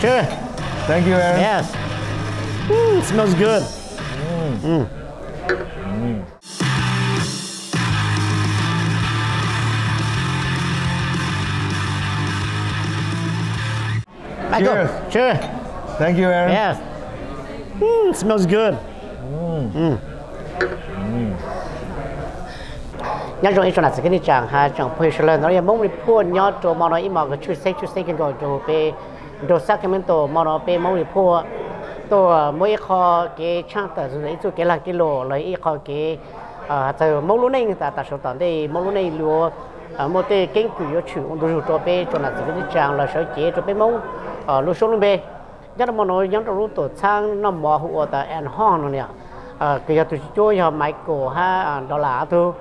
Sure. Thank you, Aaron. Yes. It smells good. Cheers. Sure. Thank you, Aaron. Yes. It smells good. Nhớ rồi cho là cái này chẳng ha chẳng phải là nó mong đi mua nhớ cho mà nó ít mà cái chút xíu cái gọi cho về đồ sắc cái mình tổ mà nó về mong đi mua tổ mỗi kho cái trang tờ rồi chỗ cái là cái lô lấy ít kho cái từ mong lúc này người ta số tận đây mong lúc này lúa một cái kinh quỷ ở chủ ông đồ cho về cho là cái này chẳng là sở chế cho về mong lúc số lúc về nhất là mà nó nhớ trong lúc tổ sang nó mò hụt tại ăn hoang nó nè cái tụi tôi giờ Michael ha đó là thôi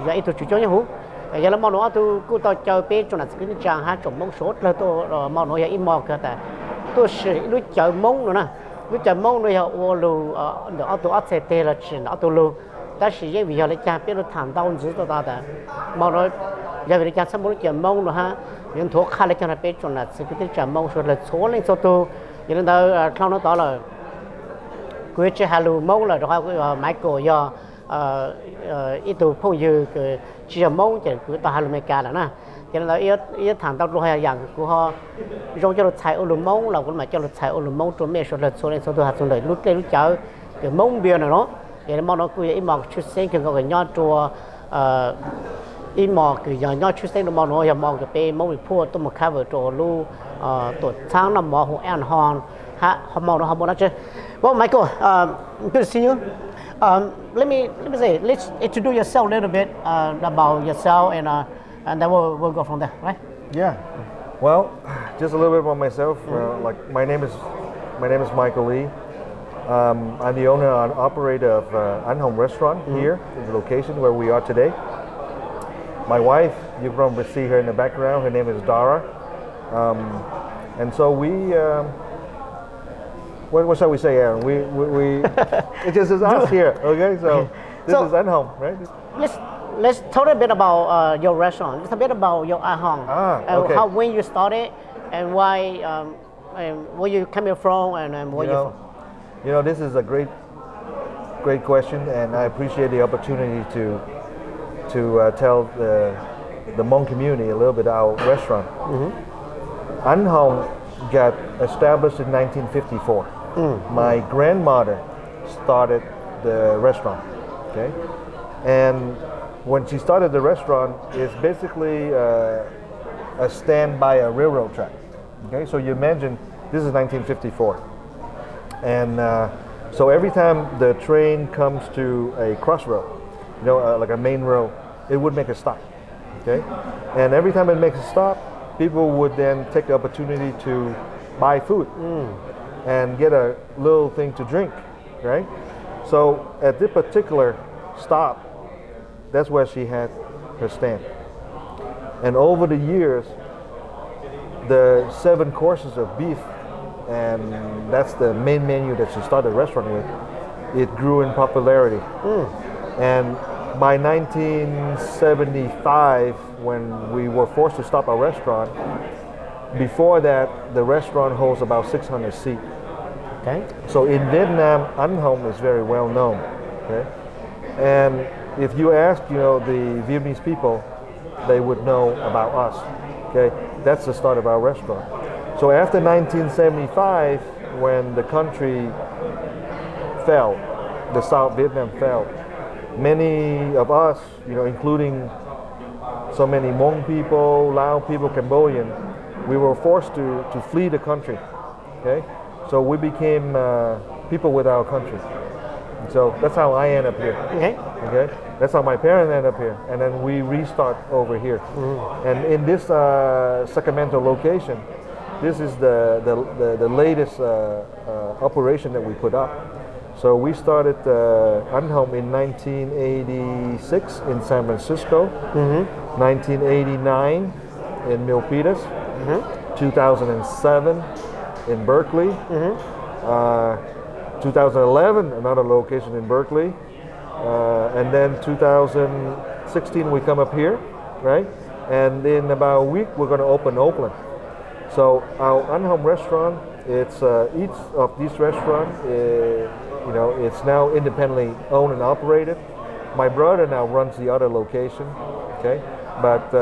vậy tụi chú nhau hú vậy là món nó tụi cô tao chơi bé cho nên cái trang ha trồng mông sốt là tôi món nó vậy im mò cái tại tôi sử lúc chơi mông nữa nè lúc chơi mông rồi họ lù nó tụi ắt sẽ tê là chỉ nó tụi lù ta sử dụng vì giờ lấy cha bé nó thẳng đau dữ tao ta tại món nó giờ vì cha sắp muốn chơi mông rồi ha những thuốc khai lấy cho nó bé cho nên cái chơi mông rồi là số lên số tôi vậy nên tao sau nó tao là cứ chơi halu mông là rồi Michael giờ ít tu phong dư cái chỉ mong chỉ cứ ta halu meka là na cho nên là ít thằng tao rồi dạng của họ trong cho nó chạy ô lùm mông là cũng mà cho nó chạy ô lùm mông cho mẹ số lên số tôi hạt số này lúc lên lúc chợ cái mông bia này nó thì nó mong nó cứ ít mong chút xíu cái gọi nhon chùa ít mong cái nhon chút xíu nó mong nó mong cái pe mong bị phua tôi một khai vợ trò lu tổ sáng năm mong hồ ăn hòn ha họ mong nó chứ. Well, Michael, good to see you. Let me say, let's introduce yourself a little bit about yourself, and then we'll go from there, right? Yeah. Well, just a little bit about myself. Like my name is Michael Lee. I'm the owner and operator of An Hmong restaurant here in the location where we are today. My wife, you probably see her in the background. Her name is Dara, and so we. What shall we say, Aaron? We it just is us here, okay? So this is An Hmong, right? Let's talk a bit about your restaurant. Just a bit about your An Hmong. Okay. How when you started and why and where you coming from and where you from. You know, this is a great question, and I appreciate the opportunity to tell the Hmong community a little bit about our restaurant. An Hmong got established in 1954. My grandmother started the restaurant, okay? And when she started the restaurant, it's basically a stand by a railroad track, okay? So you imagine, this is 1954. And so every time the train comes to a crossroad, you know, like a main road, it would make a stop, okay? And every time it makes a stop, people would then take the opportunity to buy food and get a little thing to drink, right? So at this particular stop, that's where she had her stand. And over the years, the 7 courses of beef, and that's the main menu that she started the restaurant with, it grew in popularity. And by 1975, when we were forced to stop our restaurant, before that, the restaurant holds about 600 seats. Okay. So in Vietnam, An Hmong is very well known. Okay. And if you ask, you know, the Vietnamese people, they would know about us. Okay. That's the start of our restaurant. So after 1975, when the country fell, the South Vietnam fell, many of us, you know, including so many Hmong people, Lao people, Cambodian, we were forced to flee the country, okay? So we became people with our country. So that's how I end up here. Okay? That's how my parents end up here. And then we restart over here. And in this Sacramento location, this is the latest operation that we put up. So we started An Hmong in 1986 in San Francisco, 1989 in Milpitas, 2007 in Berkeley, 2011 another location in Berkeley, and then 2016 we come up here, right? And in about a week we're going to open Oakland. So our Hmong restaurant, it's each of these restaurants, it's now independently owned and operated. My brother now runs the other location, okay? But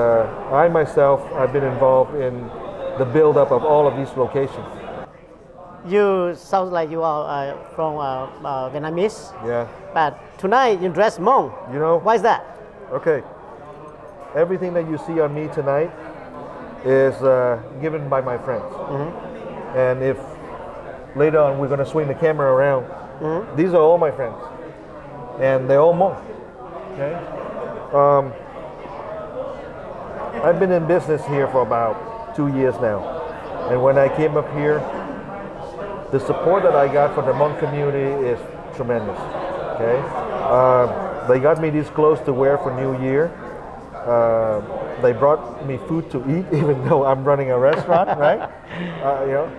I myself, I've been involved in the build-up of all of these locations. You sound like you are from Vietnamese. Yeah. But tonight you dress Hmong. You know. Why is that? Okay. Everything that you see on me tonight is given by my friends. Mm-hmm. And if later on we're going to swing the camera around, mm-hmm. These are all my friends. And they're all Hmong. Okay. I've been in business here for about 2 years now. And when I came up here, the support that I got from the Hmong community is tremendous. Okay, they got me these clothes to wear for New Year. They brought me food to eat, even though I'm running a restaurant, right?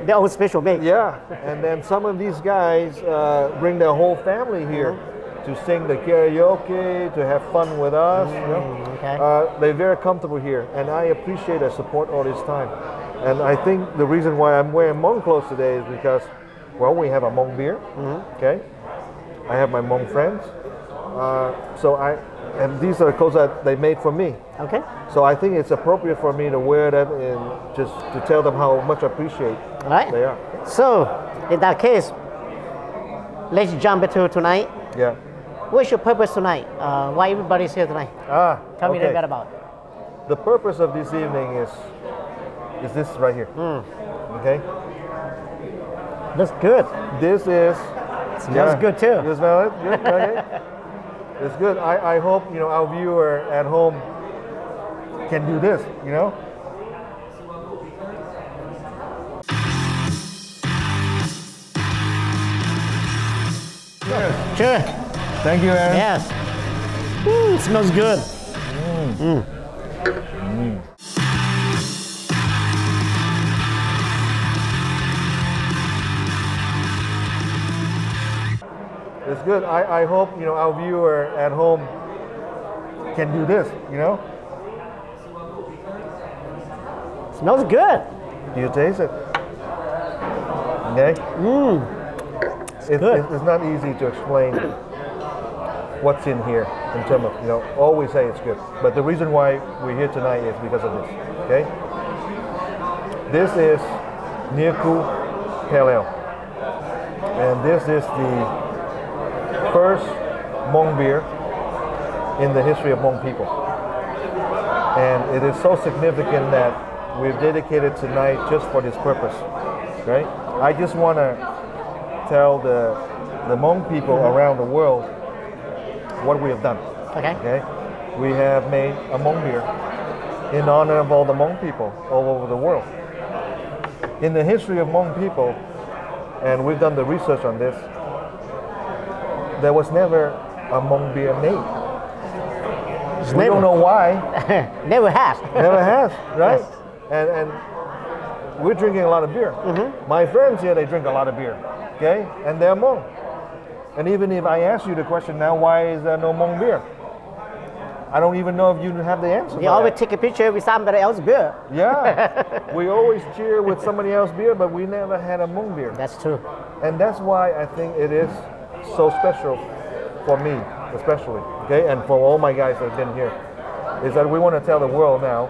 Their own special made. Yeah, and then some of these guys bring their whole family here to sing the karaoke, to have fun with us. Okay. They're very comfortable here, and I appreciate their support all this time. And I think the reason why I'm wearing Hmong clothes today is because, well, we have a Hmong beer, okay? I have my Hmong friends, and these are clothes that they made for me. Okay. So I think it's appropriate for me to wear that and just to tell them how much I appreciate they are. So, in that case, let's jump into tonight. Yeah. What's your purpose tonight? Why everybody's here tonight? Tell me a little bit about it. The purpose of this evening is this right here. Okay. Looks good. This is. Smells good too. You smell it? Good. Okay. It's good. I hope our viewer at home can do this. Cheers. Thank you, Aaron. Yes. It smells good. It's good. I hope our viewer at home can do this. Smells good. Do you taste it? Okay. It's not easy to explain what's in here in terms of always say it's good. But the reason why we're here tonight is because of this. Okay. This is Niaku Pale Ale, and this is the first Hmong beer in the history of Hmong people. And it is so significant that we've dedicated tonight just for this purpose. Right? I just want to tell the Hmong people around the world what we have done. Okay? We have made a Hmong beer in honor of all the Hmong people all over the world. In the history of Hmong people, and we've done the research on this, there was never a Hmong beer made. We don't know why. Never has. Never has, right? Yes. And we're drinking a lot of beer. My friends here, they drink a lot of beer, okay? And they're Hmong. And even if I ask you the question now, why is there no Hmong beer? I don't even know if you have the answer. You always take a picture with somebody else's beer. Yeah. We always cheer with somebody else's beer, but we never had a Hmong beer. That's true. And that's why I think it is so special for me, especially, okay, and for all my guys that have been here, is that we want to tell the world now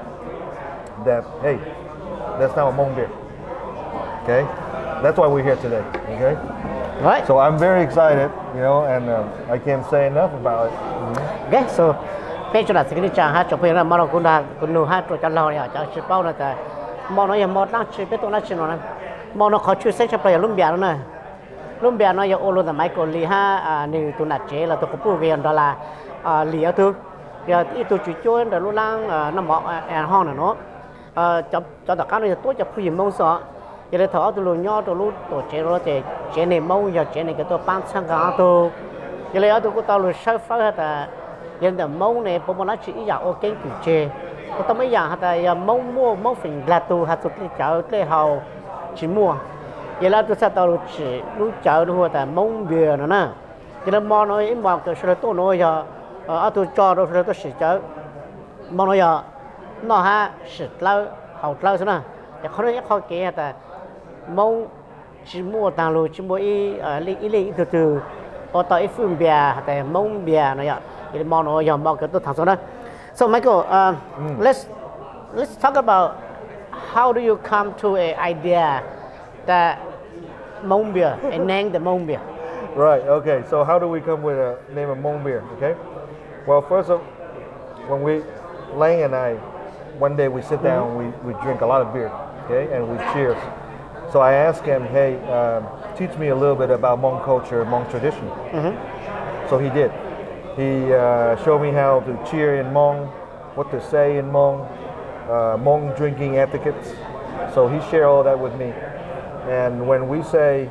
that, hey, that's now a Hmong beer, okay? That's why we're here today, okay? Right. So I'm very excited, and I can't say enough about it. Okay, so, bây giờ sẽ đi chàng hát chụp hình là món cũng nấu hát rồi cho lâu rồi cho chị bao là tại món nó món đang chị biết tôi nói chuyện rồi món nó khó chịu sẽ cho bây lúc bia nữa lúc bia nó giờ ô lô là máy cổ lì ha nếu tôi nạt chế là tôi có bù viên đó là lì ở thứ giờ ít tôi chỉ chơi để lúc lang nó mỏ hòn này nó cho tất cả nó tôi cho phụ huynh mong sợ giờ để thở tôi luôn nhỏ tôi lúc tôi chế nó chế này mong giờ chế này cái tôi bán sang cả tôi giờ lấy tôi cũng tao luôn sơ phơi hết hiện tại mông này bố nó chỉ giả ok cử chế, có tao mấy dạng hạt mông mua mông phải là tu hạt tụt đi chợ để hầu chỉ mua, vậy là tôi sẽ tao chỉ lúc chợ thôi tại mông bìa nữa nè, cái đó món nói món cái sợi tôi nói giờ tôi cho rồi tôi sẽ chợ, món nói giờ nó ha sợi lâu hầu lâu thế nè, แต่เขาเรียกเขาเก๋แต่มองชิมัวต่างโลชิมัวอีตัวพอต่ออีฟิล์มเบียแต่มองเบียนะอย่างมองเราอย่างมองกับตัวถังโซนะ so Michael let's talk about how do you come to an idea that Hmong beer and name the Hmong beer. Right, okay. So how do we come with a name of Hmong beer? Okay. Well, first of when Lang and I, one day we sit down, we drink a lot of beer, okay, and we cheers. So I asked him, hey, teach me a little bit about Hmong culture, Hmong tradition. So he did. He showed me how to cheer in Hmong, what to say in Hmong, Hmong drinking etiquettes. So he shared all that with me. And when we say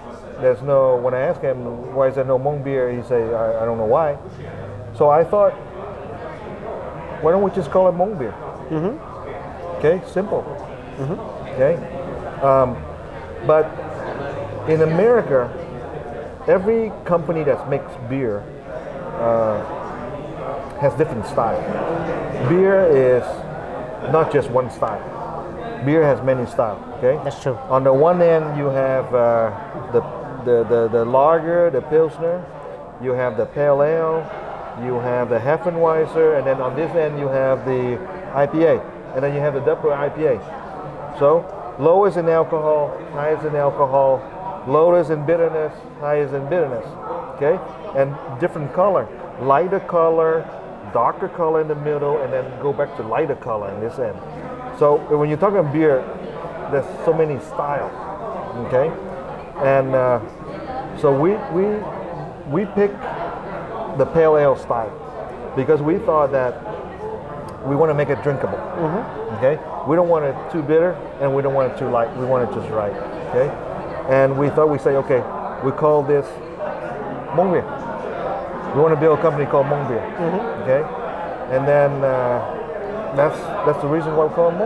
when I ask him, why is there no Hmong beer, he say, I don't know why. So I thought, why don't we just call it Hmong beer? Okay, simple. Okay. But in America, every company that makes beer has different style. Beer is not just one style. Beer has many styles. Okay, that's true. On the one end, you have the lager, the pilsner. You have the pale ale. You have the Hefeweizen, and then on this end you have the IPA, and then you have the double IPA. So lowest in alcohol, highest in alcohol, lowest in bitterness, highest in bitterness. Okay, and different color, lighter color, darker color in the middle, and then go back to lighter color in this end. So when you're talking beer, there's so many styles. Okay, and so we pick the pale ale style because we thought that we want to make it drinkable. Okay, we don't want it too bitter and we don't want it too light. We want it just right. Okay, and we thought we say, okay, we call this Hmong beer. We want to build a company called Hmong beer. Okay, and then that's the reason why we call it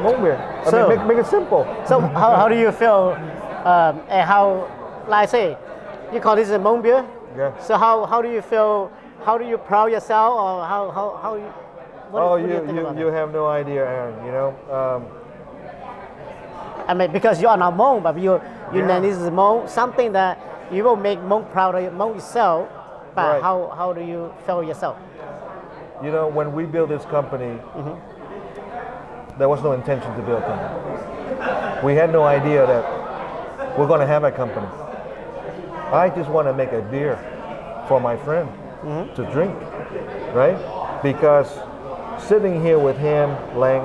Hmong beer. I mean, make it simple. So how do you feel? And how, like I say, you call this a Hmong beer? Yeah. So how do you feel? How do you proud yourself, or how you? What do you think about you have no idea, Aaron. You know. I mean, because you are not Hmong, but you name this is Hmong, something that you will make Hmong proud of Hmong yourself. But Right. how do you feel yourself? You know, when we built this company, there was no intention to build a company. We had no idea that we're going to have a company. I just want to make a beer for my friend to drink, right? Because sitting here with him, Lang,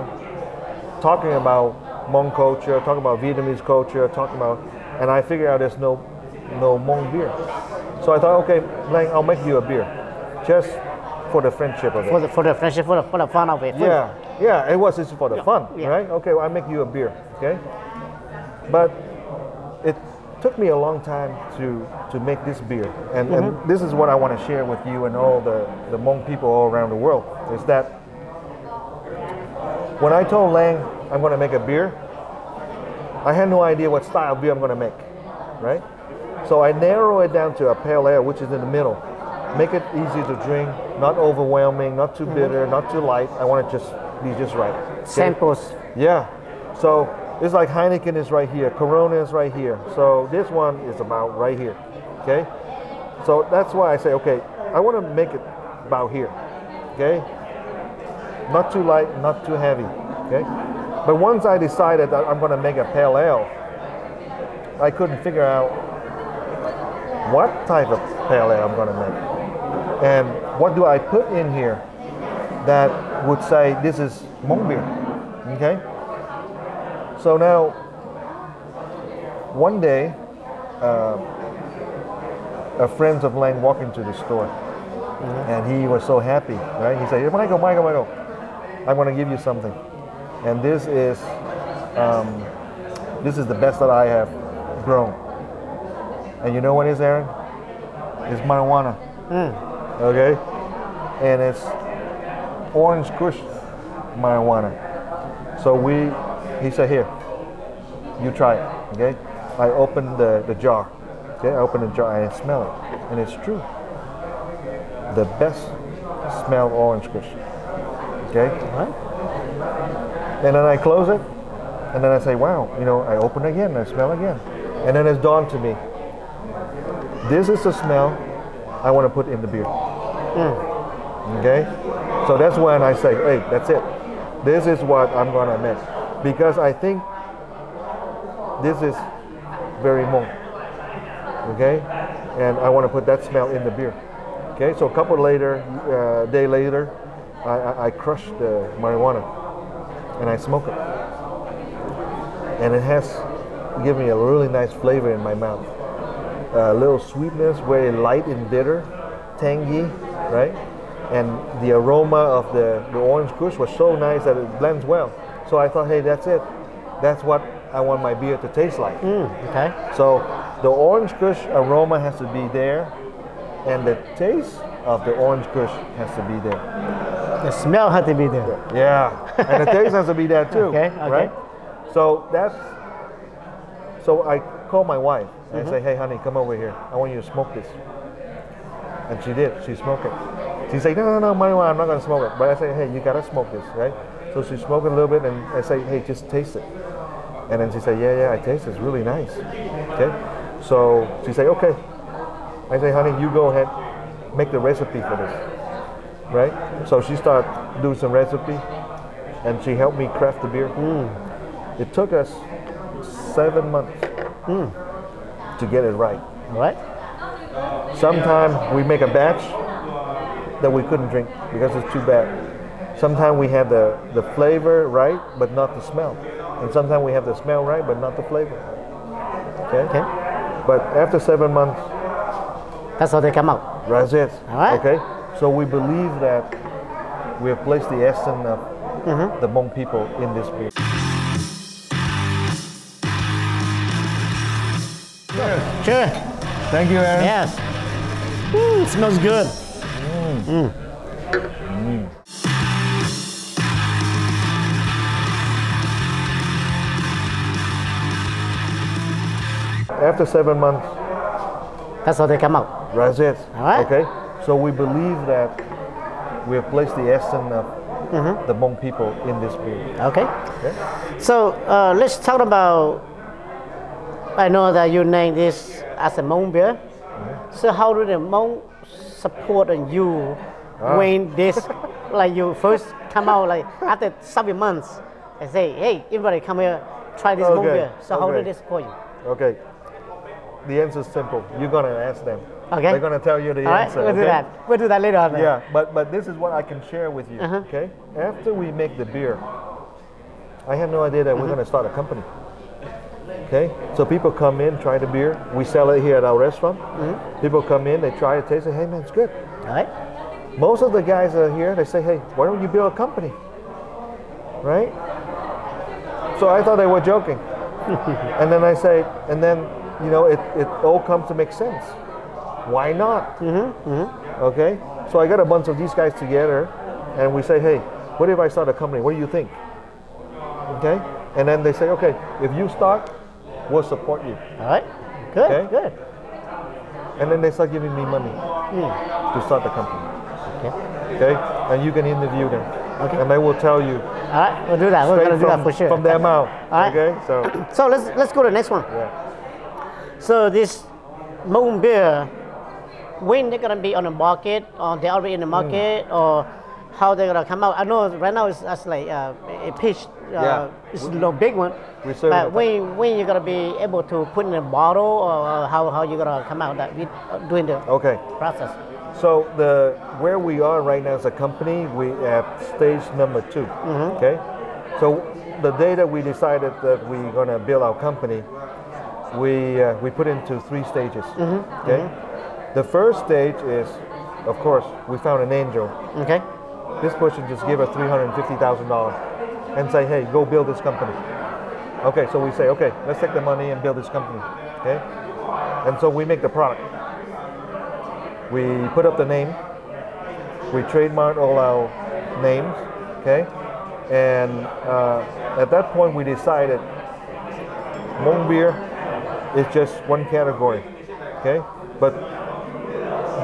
talking about Hmong culture, talking about Vietnamese culture, and I figured out there's no Hmong beer. So I thought, okay, Lang, I'll make you a beer, just for the friendship of it. For the friendship, for the fun of it. Yeah, it was just for the fun, right? Okay, well, I'll make you a beer, okay? But it took me a long time to make this beer, and this is what I want to share with you and all the Hmong people all around the world, is that when I told Lang I'm going to make a beer, I had no idea what style beer I'm going to make, right? So I narrow it down to a pale ale, which is in the middle. Make it easy to drink, not overwhelming, not too bitter, not too light. I want it just be just right. Okay? Samples. Yeah. So it's like Heineken is right here, Corona is right here. So this one is about right here. Okay. So that's why I say, okay, I want to make it about here. Okay. Not too light, not too heavy. Okay. But once I decided that I'm going to make a pale ale, I couldn't figure out what type of pale ale I'm going to make. And what do I put in here that would say this is Hmong beer? Okay. So now, one day, a friend of Lang walked into the store, and he was so happy, right? He said, hey, Michael, I'm going to give you something, and this is the best that I have grown. And you know what it is, Aaron? It's marijuana. Okay, and it's orange kush marijuana. So he said, here, you try it. Okay, I opened the jar. Okay, I opened the jar and I smell it, and it's true. The best smell orange kush. Okay, and then I close it And then I say, wow, you know, I open again, I smell again. And then it's dawned to me, this is the smell I want to put in the beer. Okay? So that's when I say, hey, that's it. This is what I'm going to make. Because I think this is very Hmong. Okay? And I want to put that smell in the beer. Okay? So a couple day later, I crush the marijuana and I smoke it. And it has given me a really nice flavor in my mouth. A little sweetness, very light and bitter, tangy, right? And the aroma of the orange kush was so nice that it blends well. So I thought, hey, that's it. That's what I want my beer to taste like. Okay. So the orange kush aroma has to be there, and the taste of the orange kush has to be there. The smell has to be there. Yeah, and the taste has to be there too, okay. right? So I call my wife and I say, hey honey, come over here. I want you to smoke this. And she did, she smoked it. She said, no, marijuana, I'm not gonna smoke it. But I say, hey, you gotta smoke this, right? So she smoked it a little bit and I say, hey, just taste it. And then she said, yeah, I taste it, it's really nice. Okay, so she said, okay. I say, honey, you go ahead, make the recipe for this, right? So she started doing some recipe and she helped me craft the beer. It took us 7 months to get it right. Right. Sometimes we make a batch that we couldn't drink because it's too bad. Sometimes we have the flavor right, but not the smell. And sometimes we have the smell right, but not the flavor. Okay? But after 7 months, that's how they come out. That's it. All right. Okay? So we believe that we have placed the essence of the Hmong people in this beer. Sure. Thank you, Aaron. Yes. It smells good. After 7 months, that's how they come out. that's it. All right. Okay? So we believe that we have placed the essence of the Hmong people in this beer. Okay. So let's talk about, I know that you named this as a Hmong beer. So how do the Hmong support you when this, like you first come out, like after 7 months, and say, hey, everybody come here, try this Hmong beer. So how do they support you? Okay. The answer is simple. You're gonna ask them. Okay. They're gonna tell you the All right, answer. we'll do that. We'll do that later on. Yeah, but this is what I can share with you. Okay. After we make the beer, I had no idea that we're gonna start a company. Okay. So people come in, try the beer. We sell it here at our restaurant. People come in, they try it, taste it. Hey man, it's good. All right. Most of the guys that are here, they say, hey, why don't you build a company? Right? So I thought they were joking. And then I say, and then, you know, it all comes to make sense. Why not? Okay? So I got a bunch of these guys together and we say, hey, what if I start a company? What do you think? Okay? And then they say, okay, if you start, we'll support you. All right. Good, Okay. good. And then they start giving me money to start the company. Okay. Okay? And you can interview them. Okay. And they will tell you All right, we'll do that. We're going to do that for sure. from their mouth. All right. Okay? So let's go to the next one. Yeah. So this Hmong beer, when they're gonna be on the market, or they're already in the market, or how they're gonna come out? I know right now it's like a pitch. It's a little big one. But when you're gonna be able to put in a bottle, or how you gonna come out that we doing the process? So where we are right now as a company, we at stage number 2. Okay. So the day that we decided that we're gonna build our company, we put into 3 stages. Okay. The first stage is, of course, we found an angel. Okay. This person just give us $350,000 and say, hey, go build this company. Okay, so we say, okay, let's take the money and build this company. Okay. And so we make the product. We put up the name. We trademark all our names. Okay. And at that point, we decided Hmong beer is just one category. Okay. But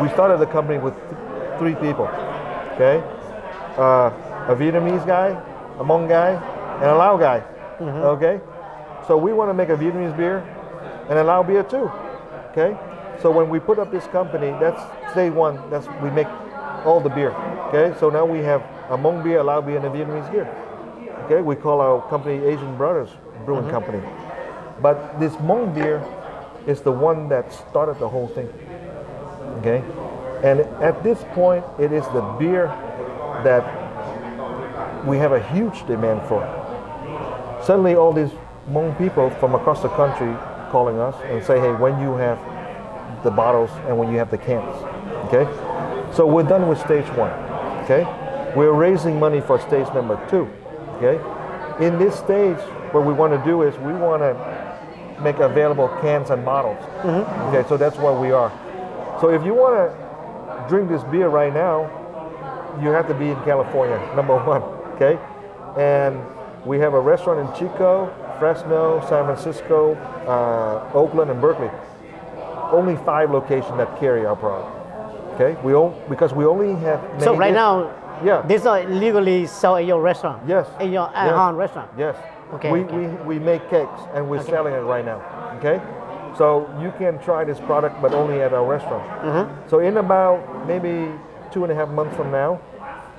we started the company with 3 people. Okay. A Vietnamese guy, a Hmong guy, and a Lao guy. Okay. So we want to make a Vietnamese beer and a Lao beer too. Okay. So when we put up this company, that's day one. We make all the beer. Okay. So now we have a Hmong beer, a Lao beer, and a Vietnamese beer. Okay. We call our company Asian Brothers Brewing Company. But this Hmong beer is the one that started the whole thing. Okay. And at this point, it is the beer that we have a huge demand for. Suddenly, all these Hmong people from across the country calling us and say, hey, when you have the bottles and when you have the cans, okay? So we're done with stage one, okay? We're raising money for stage number 2, okay? In this stage, what we want to do is we want to make available cans and bottles, okay? So that's where we are. So if you want to drink this beer right now, you have to be in California, number one, okay? And we have a restaurant in Chico, Fresno, San Francisco, Oakland, and Berkeley. Only 5 locations that carry our product. Okay, because we only have. So right now, yeah, these are legally sold in your restaurant. Yes. In your Hmong restaurant. Yes. Okay. We make cakes and we're selling it right now. Okay, so you can try this product, but only at our restaurant. So in about maybe 2.5 months from now,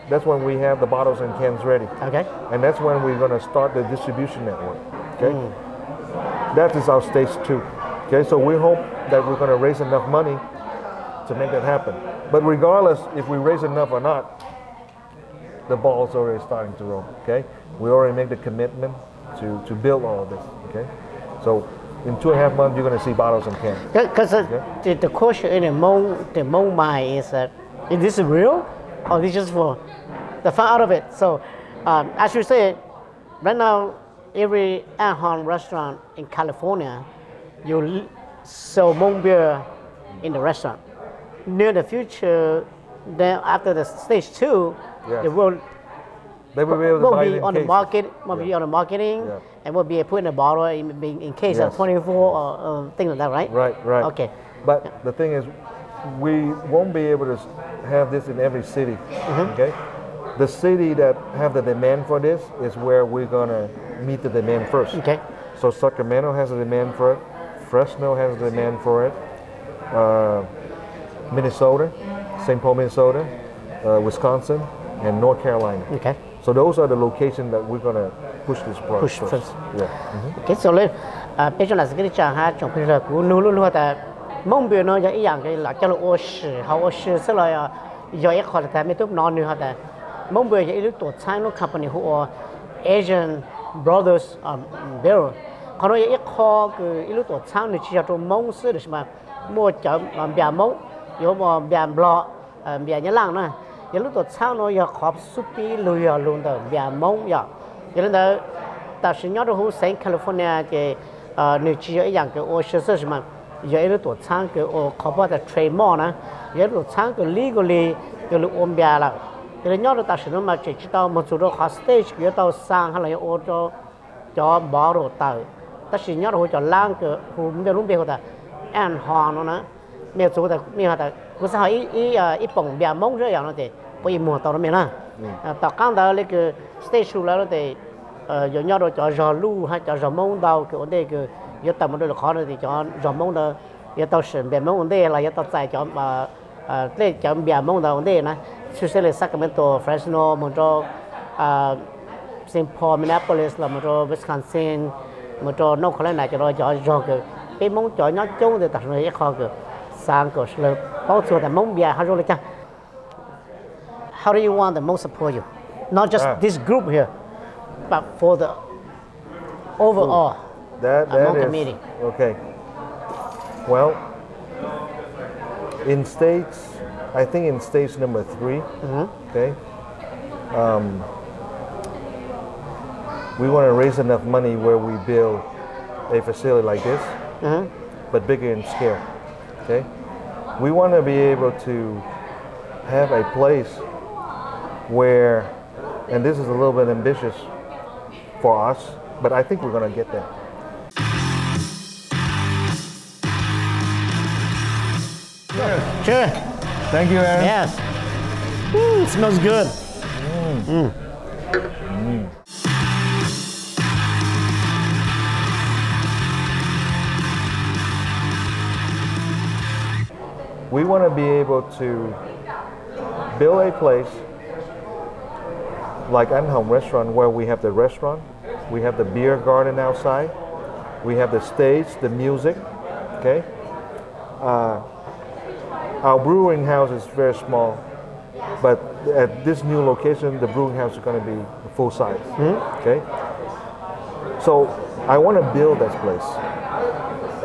that's when we have the bottles and cans ready. Okay. And that's when we're going to start the distribution network. Okay. That is our stage 2. Okay. So we hope that we're going to raise enough money to make that happen. But regardless if we raise enough or not, the ball's already starting to roll. Okay. We already made the commitment to build all of this. Okay. So in 2.5 months, you're going to see bottles and cans. Because the question in the Hmong mind is that, is this real? Or this just for the fun out of it? So, as you said, right now, every Hmong restaurant in California, you sell Hmong beer in the restaurant. Near the future, then after the stage 2, they will be able to buy it in on the market, be on the marketing, and will be put in a bottle in case of 24 or things like that, right? Right. Okay. But the thing is, we won't be able to have this in every city. Okay, the city that have the demand for this is where we're gonna meet the demand first. Okay. So Sacramento has a demand for it. Fresno has a demand for it. Minnesota, St. Paul, Minnesota, Wisconsin, and North Carolina. Okay. So those are the locations that we're gonna push this product first. Yeah. Okay. So lên, bây giờ là cái chẳng hạn trong bây giờ cũng luôn là Hmong beer nó giống dạng cái là cho nó ô sử, họ ô sử sau là giờ ít họ là mấy tụp non nữa là Hmong beer cái lúc tổ chức nó company họ Asian Brothers Brewery, họ nói ít họ cái lúc tổ chức nó chỉ cho Hmong sử được mà mua chợ bia Hmong, rồi mà bia bò, bia nhã lăng nữa, cái lúc tổ chức nó giờ họp supi lùi luôn đó bia Hmong giờ, cái đó ta sử nhớ được Saint California cái nơi chỉ ở dạng cái ô sử mà giờ lúc tổ chức cái họ bảo là trademark nè, giờ lúc tổ chức cái legally cái lúc ôm bia là, cái nhớ được ta sử dụng mà chỉ tao một số đó stage cái tao sang hay là ô cho bỏ đồ tàu, ta sử nhớ được cho lang cái hôm giờ lúc bây giờ ăn hoàng nó nè, bây giờ là bây giờ là cứ sao ít bông bia Hmong rồi vậy nó thì bây giờ mùa tàu nó mình nè, tàu căng đó cái stage là nó thì giờ nhớ được cho giò lu hay cho giò Hmong đâu cái vấn đề cái giờ tàu một đôi là khó rồi thì cho giò Hmong đó giờ tàu sử bia Hmong vấn đề là giờ tàu chạy cho để cho bia Hmong đó vấn đề nè, chủ yếu là Sacramento, Fresno, một chỗ St. Paul, Minneapolis là một chỗ Wisconsin, một chỗ North Carolina cho nó cho cái bia Hmong cho nhớ chung thì tàu nó khó cái sang cái là bao nhiêu là Hmong bia hay rồi là chăng? How do you want the Hmong support you? Not just this group here, but for the overall Hmong community. Okay. Well, in I think in stage number 3, okay, we want to raise enough money where we build a facility like this, but bigger in scale. Okay, we want to be able to have a place where, and this is a little bit ambitious for us, but I think we're going to get there. Sure. Thank you, Aaron. Yes. It smells good. we want to be able to build a place like Hmong restaurant where we have the restaurant, we have the beer garden outside, we have the stage, the music, okay? Our brewing house is very small, but at this new location, the brewing house is going to be full size, okay? So I want to build this place,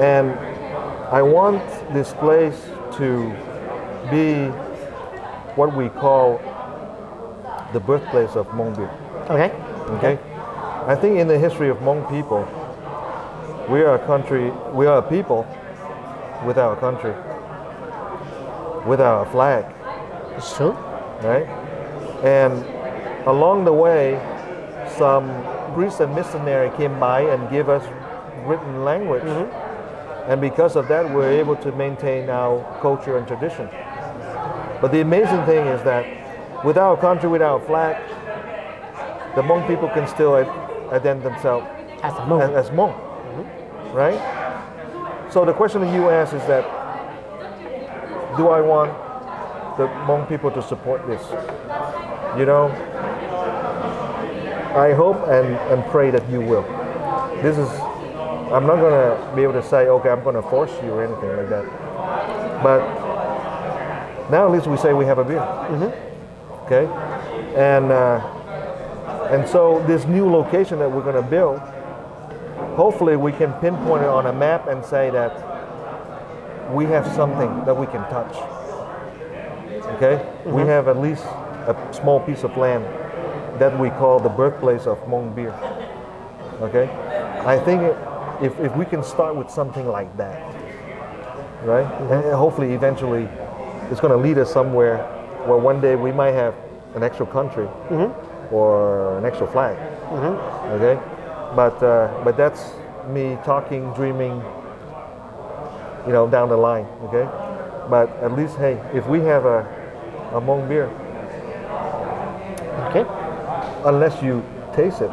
and I want this place to be what we call the birthplace of Hmong beer. Okay. Okay. I think in the history of Hmong people, we are a people without a country, without a flag, It's true. right? And along the way, some priest and missionary came by and gave us written language. And because of that, we're able to maintain our culture and tradition. But the amazing thing is that without a country, without a flag, the Hmong people can still identify themselves As a Hmong. as Hmong, right? So the question that you ask is that, do I want the Hmong people to support this? You know, I hope and pray that you will. I'm not going to be able to say, okay, I'm going to force you or anything like that. But now at least we say we have a beer. Okay? And so this new location that we're going to build, hopefully we can pinpoint it on a map and say that we have something that we can touch. Okay? We have at least a small piece of land that we call the birthplace of Hmong beer. Okay? I think if we can start with something like that, right? And hopefully eventually it's going to lead us somewhere where one day we might have an actual country or an actual flag. Okay? But that's me talking, dreaming, you know, down the line. Okay? But at least, hey, if we have a Hmong beer, Okay. unless you taste it,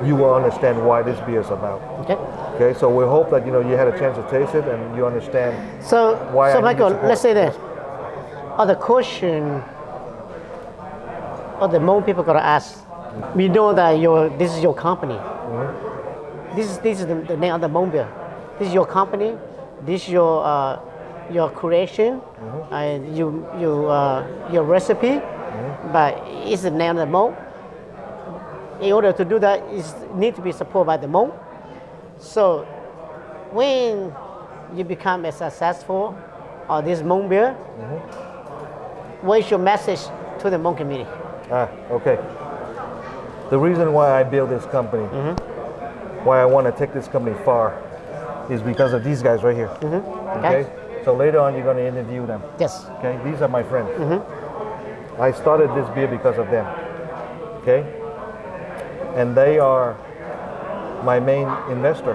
you will understand why this beer is about. Okay. Okay, so we hope that you had a chance to taste it and you understand. So, Why I need Michael, your support. let's say that other question, the Hmong people gonna ask. We know that this is your company. This is the name of the Hmong beer. This is your company. This is your creation, and your recipe. But it's the name of the Hmong. In order to do that, it needs to be supported by the Hmong. So when you become a successful or this Hmong beer, what is your message to the Hmong community? Okay. The reason why I built this company, why I want to take this company far, is because of these guys right here. Okay. So later on, you're going to interview them. Yes. Okay. These are my friends. I started this beer because of them. Okay. And they are my main investor.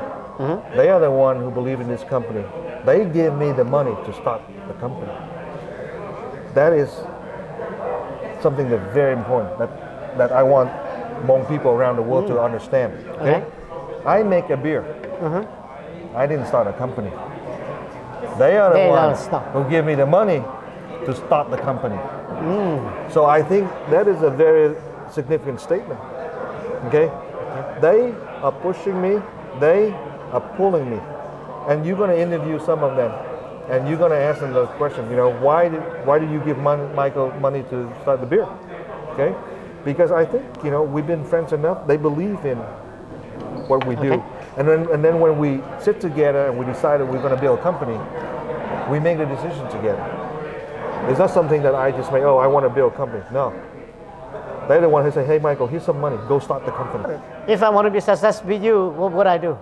They are the one who believe in this company. They give me the money to start the company. That is something that's very important that I want Hmong people around the world to understand. Okay? I make a beer. I didn't start a company. They are the ones who give me the money to start the company. So I think that is a very significant statement. Okay? They are pushing me, they are pulling me. And you're going to interview some of them, and you're going to ask them those questions. Why did you give Michael money to start the beer? Okay? Because I think, we've been friends enough. They believe in what we do. And then when we sit together and we decided we're going to build a company, we make the decision together. It's not something that I just say, oh, I want to build a company. No. They're the one who say, hey, Michael, here's some money. Go start the company. If I want to be successful with you, what would I do?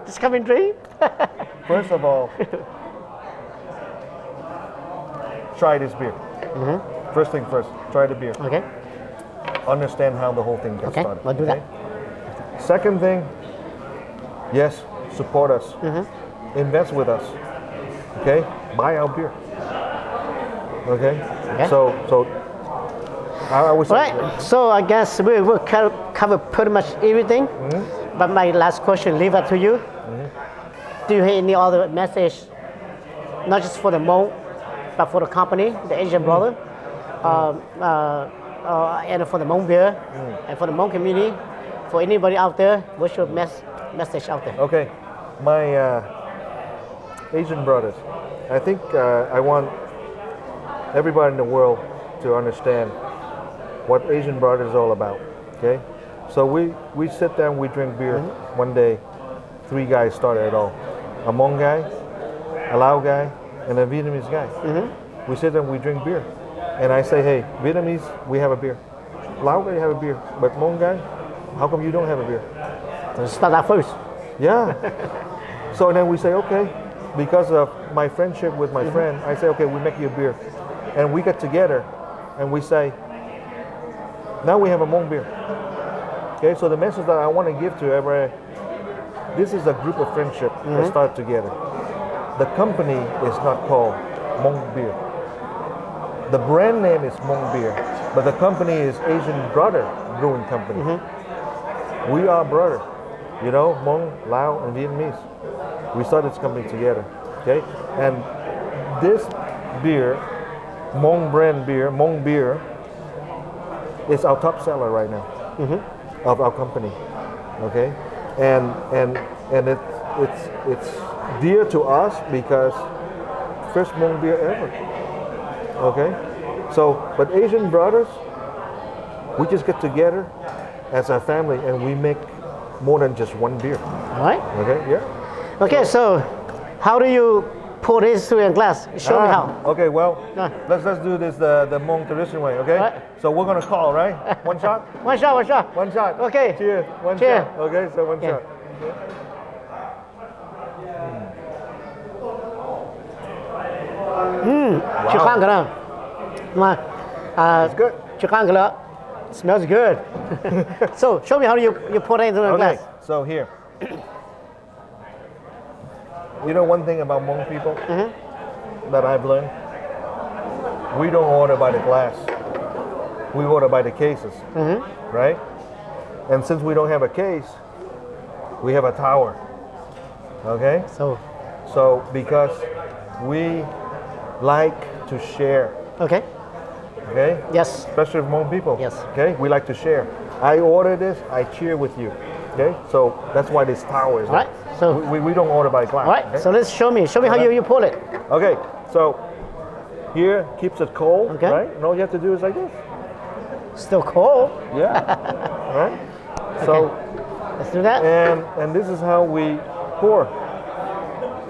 Just come and drink? First of all, try this beer. First thing first, try the beer. Okay. Understand how the whole thing gets started. Okay, we'll do that. Second thing, yes, support us. Invest with us. Okay? Buy our beer. Okay? So I would say. Right. So I guess we will cover pretty much everything. But my last question, leave it to you. Do you have any other message not just for the Hmong, but for the company, the Asian brother, and for the Hmong beer, and for the Hmong community, for anybody out there, what's your message out there? Okay, my Asian brothers, I think I want everybody in the world to understand what Asian brothers is all about. Okay, so we sit down, we drink beer. One day, 3 guys started it all: a Hmong guy, a Lao guy, and a Vietnamese guy. We sit down, we drink beer, and I say, hey, Vietnamese, we have a beer. Lao guy, you have a beer, but Hmong guy, how come you don't have a beer? Let's start that first. Yeah. So then we say, okay, because of my friendship with my friend, I say, okay, we make you a beer. And we get together and we say, now we have a Hmong beer. Okay, so the message that I want to give to everyone, this is a group of friendship that start together. The company is not called Hmong Beer. The brand name is Hmong Beer, but the company is Asian Brother Brewing Company. We are brothers, you know, Hmong, Lao, and Vietnamese. We started this company together, okay? And this beer, Hmong brand beer, Hmong beer, is our top seller right now of our company, okay? And it's dear to us because first Hmong beer ever, okay? So, but Asian brothers, we just get together as a family and we make more than just one beer. All right. Okay, yeah. Okay, so how do you pour this to a glass? Show me how. Okay, well, let's do this the Hmong tradition way, okay? Right. So we're gonna call, right? One shot? One shot, one shot. One shot. Okay. Cheers. One Cheers. shot. Okay, so one shot. Chưa khang cái nào? Mà It's good. chưa khang cái đó. Smells good. So show me how you pour it into the Okay, glass. so here. You know one thing about Hmong people that I've learned? We don't order by the glass. We order by the cases, right? And since we don't have a case, we have a tower, okay? So because we like to share, Okay. okay? Yes. Especially Hmong people. Yes. Okay, we like to share. I order this, I cheer with you. Okay, so that's why this tower is All right. there. So We don't order by glass. all right. Okay? So let's show me how you pour it. Okay, so here keeps it cold, Okay. right? And all you have to do is like this. Still cold. Yeah. Right? So Let's do that. and this is how we pour.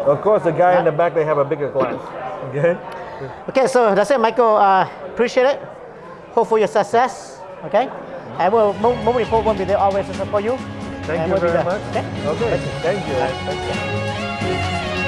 Of course, the guy in the back, they have a bigger glass. Okay. Okay, so that's it, Michael. Appreciate it. Hope for your success. Okay. I will. Hmong Report won't be there always to support you. Thank And you we'll be very there. much. Okay. Okay. Thank you. Thank you.